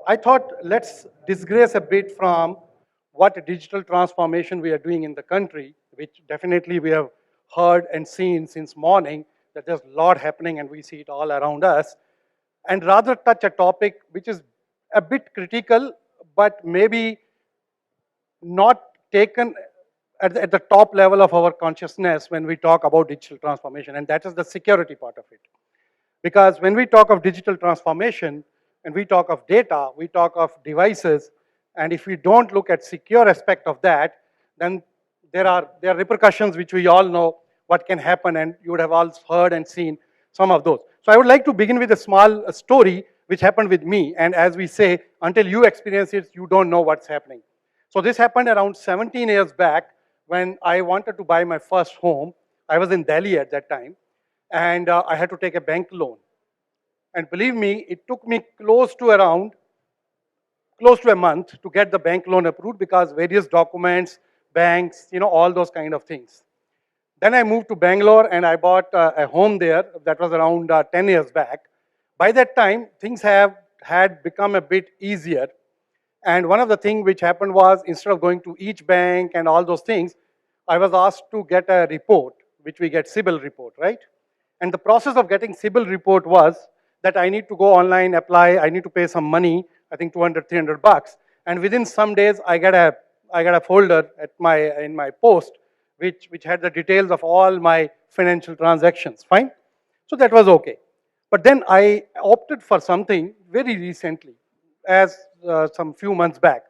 I thought let's digress a bit from what digital transformation we are doing in the country, which definitely we have heard and seen since morning that there's a lot happening and we see it all around us, and rather touch a topic which is a bit critical, but maybe not taken at the top level of our consciousness when we talk about digital transformation, and that is the security part of it. Because when we talk of digital transformation and we talk of data, we talk of devices, and if we don't look at secure aspect of that, then there are repercussions which we all know what can happen, and you would have all heard and seen some of those. So I would like to begin with a small story which happened with me, and as we say, until you experience it, you don't know what's happening. So this happened around 17 years back when I wanted to buy my first home. I was in Delhi at that time, and I had to take a bank loan. And believe me, it took me close to a month to get the bank loan approved because various documents, banks, all those kind of things. Then I moved to Bangalore and I bought a home there. That was around 10 years back. By that time, things had become a bit easier. And one of the things which happened was instead of going to each bank and all those things, I was asked to get a report, which we get CIBIL report, right? And the process of getting CIBIL report was that I need to go online, apply, I need to pay some money, I think 200, 300 bucks. And within some days, I got a folder in my post, which had the details of all my financial transactions, fine? So that was okay. But then I opted for something very recently, as some few months back.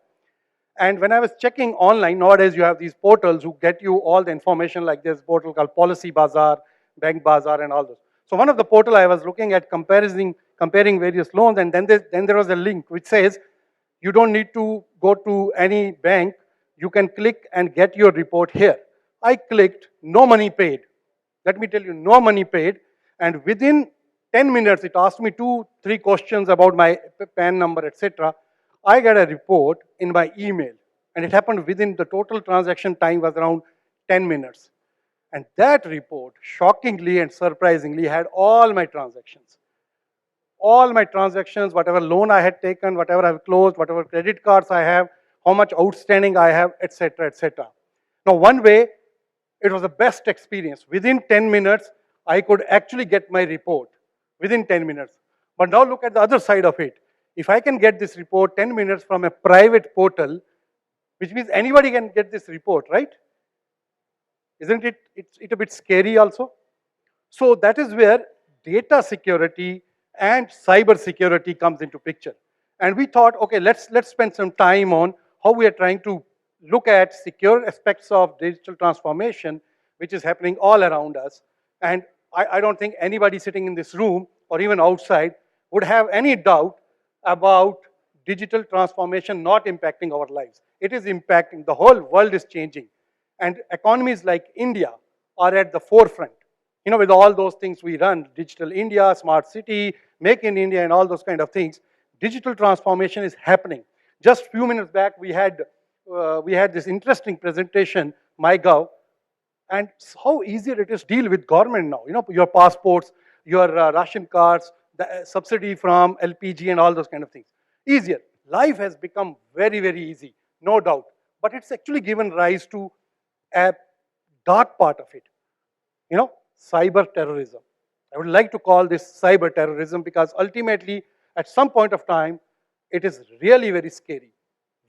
And when I was checking online, nowadays you have these portals who get you all the information, like this portal called Policy Bazaar, Bank Bazaar, and all those. So one of the portal I was looking at comparing various loans, and then there was a link which says you don't need to go to any bank. You can click and get your report here. I clicked, no money paid. Let me tell you, no money paid. And within 10 minutes, it asked me 2, 3 questions about my PAN number, etc. I got a report in my email, and it happened within the total transaction time was around 10 minutes. And that report, shockingly and surprisingly, had all my transactions. All my transactions, whatever loan I had taken, whatever I've closed, whatever credit cards I have, how much outstanding I have, etc., etc. Now, one way, it was the best experience. Within 10 minutes, I could actually get my report within 10 minutes. But now look at the other side of it. If I can get this report 10 minutes from a private portal, which means anybody can get this report, right? Isn't it a bit scary also? So that is where data security and cyber security comes into picture. And we thought, okay, let's spend some time on how we are trying to look at secure aspects of digital transformation, which is happening all around us. And I don't think anybody sitting in this room or even outside would have any doubt about digital transformation not impacting our lives. It is impacting, the whole world is changing. And economies like India are at the forefront. With all those things we run, Digital India, Smart City, Make in India, and all those kind of things, digital transformation is happening. Just a few minutes back, we had this interesting presentation, MyGov, and how easier it is to deal with government now. Your passports, your ration cards, the subsidy from LPG, and all those kind of things. Easier. Life has become very, very easy, no doubt. But it's actually given rise to a dark part of it. Cyber terrorism. I would like to call this cyber terrorism because ultimately, at some point of time, it is really very scary.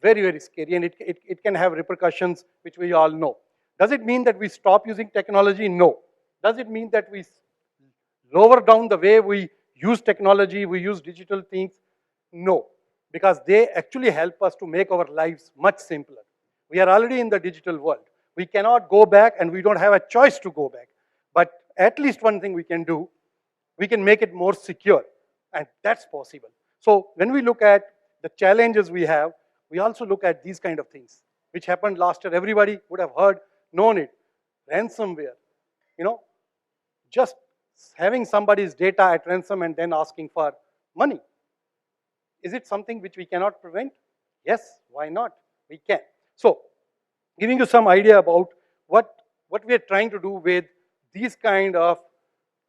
Very, very scary, and it can have repercussions which we all know. Does it mean that we stop using technology? No. Does it mean that we lower down the way we use technology, we use digital things? No, because they actually help us to make our lives much simpler. We are already in the digital world. We cannot go back, and we don't have a choice to go back. But at least one thing we can do, we can make it more secure, and that's possible. So when we look at the challenges we have, we also look at these kind of things, which happened last year. Everybody would have heard, known it. Ransomware. Just having somebody's data at ransom and then asking for money. Is it something which we cannot prevent? Yes, why not? We can. So, giving you some idea about what we are trying to do with these kind of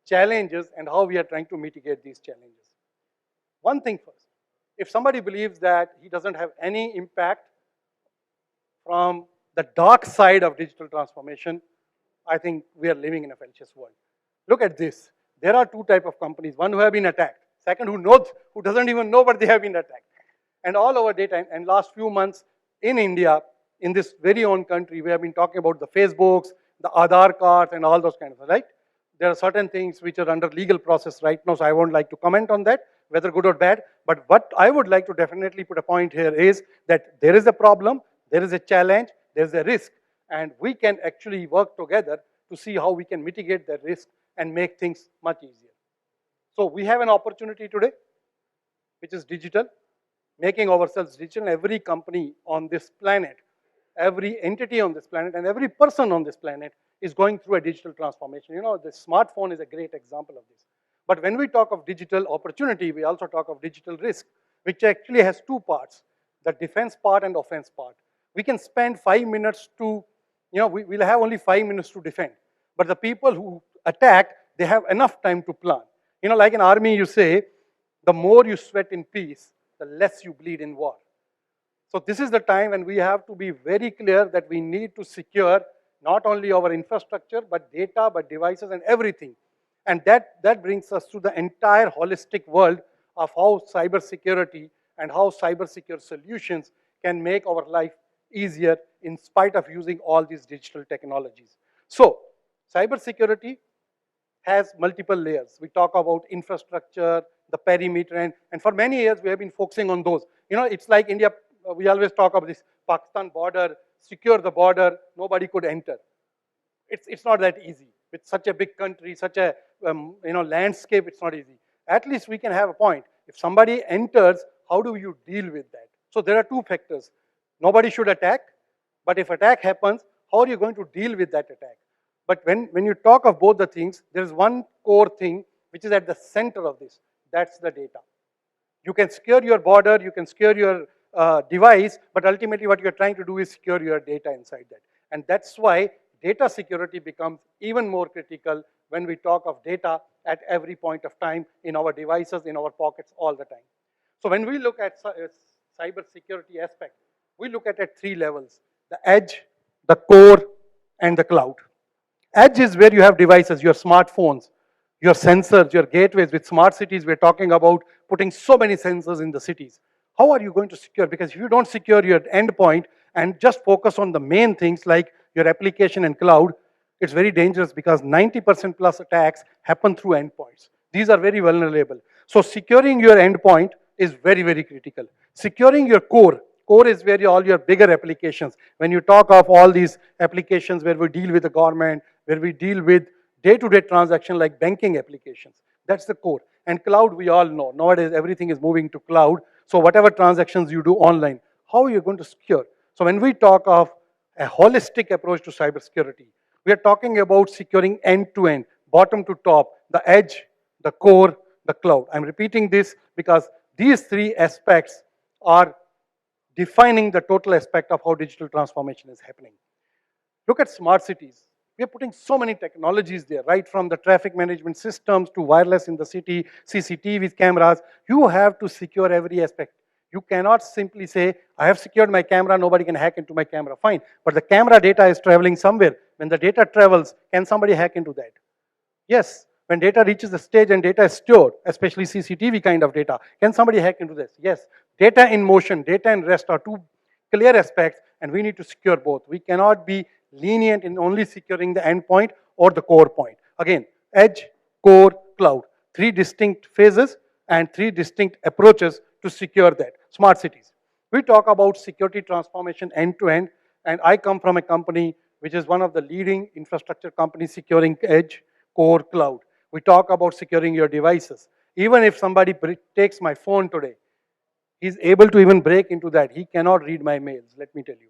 challenges and how we are trying to mitigate these challenges. One thing first. If somebody believes that he doesn't have any impact from the dark side of digital transformation, I think we are living in a fallacious world. Look at this. There are two types of companies. One who have been attacked. Second who knows, who doesn't even know but they have been attacked. And all our data, and last few months in India, in this very own country, we have been talking about the Facebooks, the Aadhaar cards, and all those kinds of, right? There are certain things which are under legal process right now, so I won't like to comment on that, whether good or bad. But what I would like to definitely put a point here is that there is a problem, there is a challenge, there is a risk, and we can actually work together to see how we can mitigate that risk and make things much easier. So we have an opportunity today, which is digital, making ourselves digital. Every company on this planet, every entity on this planet, and every person on this planet is going through a digital transformation. You know, the smartphone is a great example of this. But when we talk of digital opportunity, we also talk of digital risk, which actually has two parts, the defense part and offense part. We can spend 5 minutes to, we'll have only 5 minutes to defend. But the people who attack, they have enough time to plan. Like in army, you say, the more you sweat in peace, the less you bleed in war. So this is the time when we have to be very clear that we need to secure not only our infrastructure, but data, but devices and everything. And that brings us to the entire holistic world of how cybersecurity and how cybersecure solutions can make our life easier in spite of using all these digital technologies. So cybersecurity has multiple layers. We talk about infrastructure, the perimeter, and for many years we have been focusing on those. It's like India, we always talk about this Pakistan border, secure the border, nobody could enter. It's not that easy. With such a big country, such a landscape, it's not easy. At least we can have a point. If somebody enters, how do you deal with that? So there are two factors. Nobody should attack, but if attack happens, how are you going to deal with that attack? But when you talk of both the things, there is one core thing which is at the center of this. That's the data. You can secure your border, you can secure your device, but ultimately what you're trying to do is secure your data inside that. And that's why data security becomes even more critical when we talk of data at every point of time in our devices, in our pockets all the time. So when we look at cyber security aspect, we look at 3 levels: the edge, the core, and the cloud. Edge is where you have devices, your smartphones, your sensors, your gateways. With smart cities, we're talking about putting so many sensors in the cities. How are you going to secure? Because if you don't secure your endpoint and just focus on the main things like your application and cloud, it's very dangerous because 90% plus attacks happen through endpoints. These are very vulnerable. So securing your endpoint is very, very critical. Securing your core is where all your bigger applications. When you talk of all these applications where we deal with the government, where we deal with day-to-day transactions like banking applications, that's the core. And cloud, we all know. Nowadays, everything is moving to cloud. So whatever transactions you do online, how are you going to secure? So when we talk of a holistic approach to cybersecurity, we are talking about securing end-to-end, bottom to top, the edge, the core, the cloud. I'm repeating this because these 3 aspects are defining the total aspect of how digital transformation is happening. Look at smart cities. We are putting so many technologies there, right from the traffic management systems to wireless in the city, CCTV cameras. You have to secure every aspect. You cannot simply say, I have secured my camera, nobody can hack into my camera. Fine, but the camera data is traveling somewhere. When the data travels, can somebody hack into that? Yes. When data reaches the stage and data is stored, especially CCTV kind of data, can somebody hack into this? Yes. Data in motion, data in rest are 2 clear aspects, and we need to secure both. We cannot be lenient in only securing the endpoint or the core point. Again, edge, core, cloud. 3 distinct phases and 3 distinct approaches to secure that. Smart cities. We talk about security transformation end to end, and I come from a company which is one of the leading infrastructure companies securing edge, core, cloud. We talk about securing your devices. Even if somebody takes my phone today, he's able to even break into that. He cannot read my mails, let me tell you.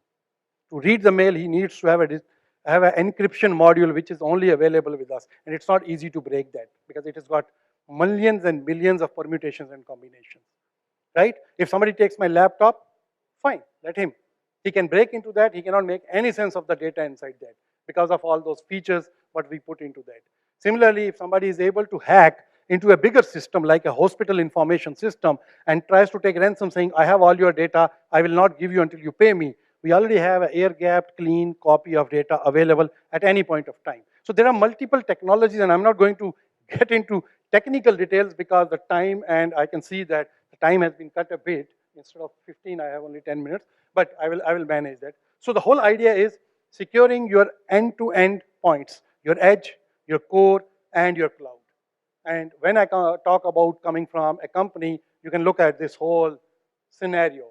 To read the mail, he needs to have an encryption module which is only available with us. And it's not easy to break that because it has got millions and millions of permutations and combinations. Right? If somebody takes my laptop, fine, let him. He can break into that. He cannot make any sense of the data inside that because of all those features what we put into that. Similarly, if somebody is able to hack into a bigger system like a hospital information system and tries to take ransom saying, I have all your data, I will not give you until you pay me. We already have an air-gapped, clean copy of data available at any point of time. So there are multiple technologies, and I'm not going to get into technical details because the time, and I can see that the time has been cut a bit. Instead of 15, I have only 10 minutes, but I will manage that. So the whole idea is securing your end-to-end points, your edge, your core, and your cloud. And when I talk about coming from a company, you can look at this whole scenario.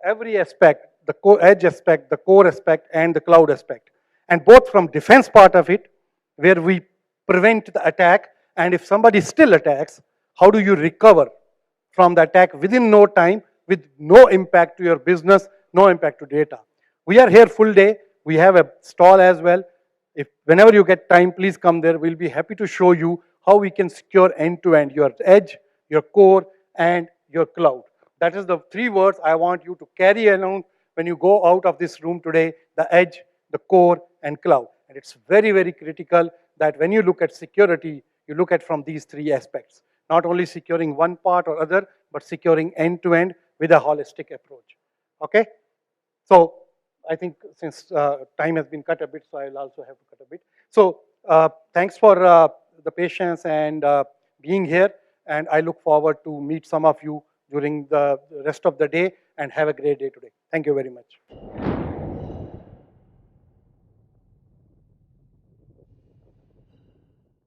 Every aspect, the edge aspect, the core aspect, and the cloud aspect. And both from defense part of it, where we prevent the attack, and if somebody still attacks, how do you recover from the attack within no time with no impact to your business, no impact to data. We are here full day. We have a stall as well. If whenever you get time, please come there. We'll be happy to show you how we can secure end-to-end your edge, your core, and your cloud. That is the three words I want you to carry along when you go out of this room today: the edge, the core, and cloud. And it's very, very critical that when you look at security, you look at from these three aspects. Not only securing one part or other, but securing end-to-end with a holistic approach. Okay? So I think since time has been cut a bit, so I'll also have to cut a bit. So thanks for the patience and being here, and I look forward to meet some of you during the rest of the day, and have a great day today. Thank you very much.